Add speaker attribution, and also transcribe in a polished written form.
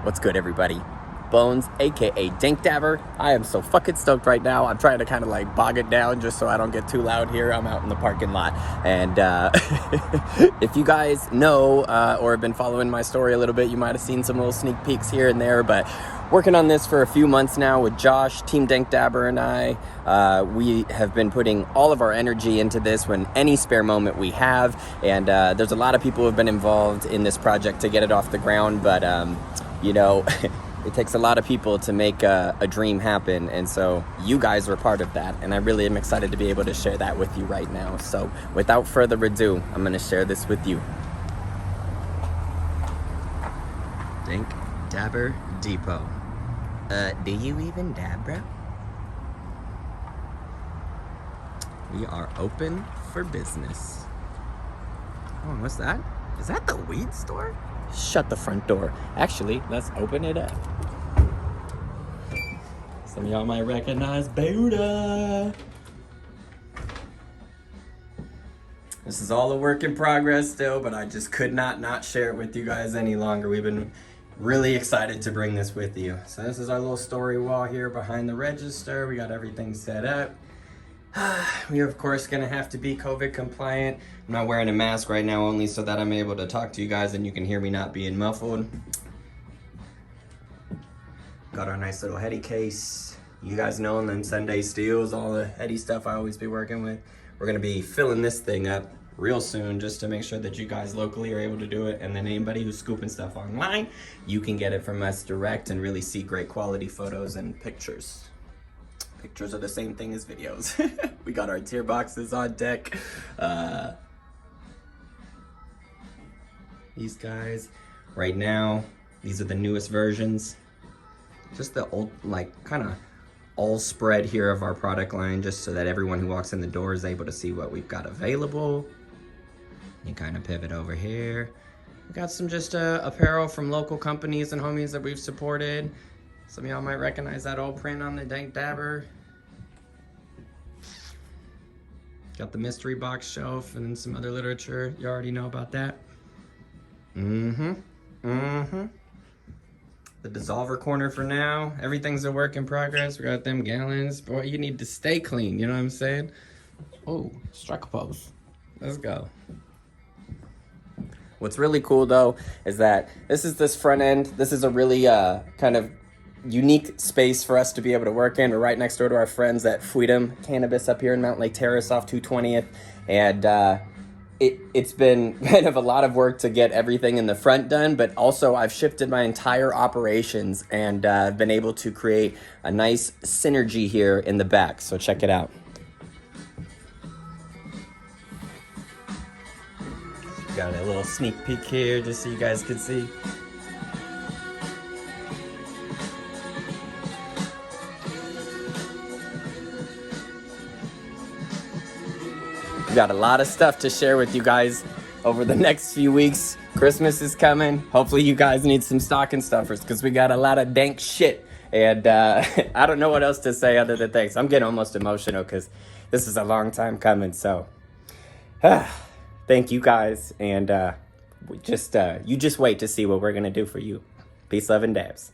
Speaker 1: What's good, everybody? Bones, aka Dank Dabber. I am so fucking stoked right now. I'm trying to kind of like bog it down just so I don't get too loud here. I'm out in the parking lot. And if you guys know or have been following my story a little bit, you might have seen some little sneak peeks here and there. But working on this for a few months now with Josh, Team Dank Dabber, and I. We have been putting all of our energy into this when any spare moment we have. And there's a lot of people who have been involved in this project to get it off the ground. But, you know... It takes a lot of people to make a dream happen, and so you guys were part of that, and I really am excited to be able to share that with you right now. So without further ado, I'm going to share this with you. Dank Dabber Depot. Do you even dab, bro? We are open for business. Oh, what's that? Is that the weed store? Shut the front door. Actually, let's open it up. Some of y'all might recognize Buddha. This is all a work in progress still, but I just could not share it with you guys any longer. We've been really excited to bring this with you. So this is our little story wall here behind the register. We got everything set up. We are, of course, going to have to be COVID compliant. I'm not wearing a mask right now only so that I'm able to talk to you guys and you can hear me not being muffled. Got our nice little heady case. You guys know them Sunday steals, all the heady stuff I always be working with. We're going to be filling this thing up real soon just to make sure that you guys locally are able to do it. And then anybody who's scooping stuff online, you can get it from us direct and really see great quality photos and pictures. Pictures are the same thing as videos. We got our tier boxes on deck. These guys, right now, these are the newest versions. Just the old, like, kind of all spread here of our product line, just so that everyone who walks in the door is able to see what we've got available. You kind of pivot over here. We got some just apparel from local companies and homies that we've supported. Some of y'all might recognize that old print on the Dank Dabber. Got the mystery box shelf and then some other literature. You already know about that. The dissolver corner for now. Everything's a work in progress. We got them gallons. Boy, you need to stay clean, you know what I'm saying? Oh, strike a pose. Let's go. What's really cool though is that this front end. This is a really kind of unique space for us to be able to work in. We're right next door to our friends at Freedom Cannabis up here in Mountain Lake Terrace off 220th. And it's been kind of a lot of work to get everything in the front done, but also I've shifted my entire operations and been able to create a nice synergy here in the back. So check it out. Got a little sneak peek here just so you guys can see. Got a lot of stuff to share with you guys over the next few weeks. Christmas is coming. Hopefully you guys need some stocking stuffers because we got a lot of dank shit. And I don't know what else to say other than thanks. I'm getting almost emotional because this is a long time coming. So thank you guys. And you just wait to see what we're going to do for you. Peace, love, and dabs.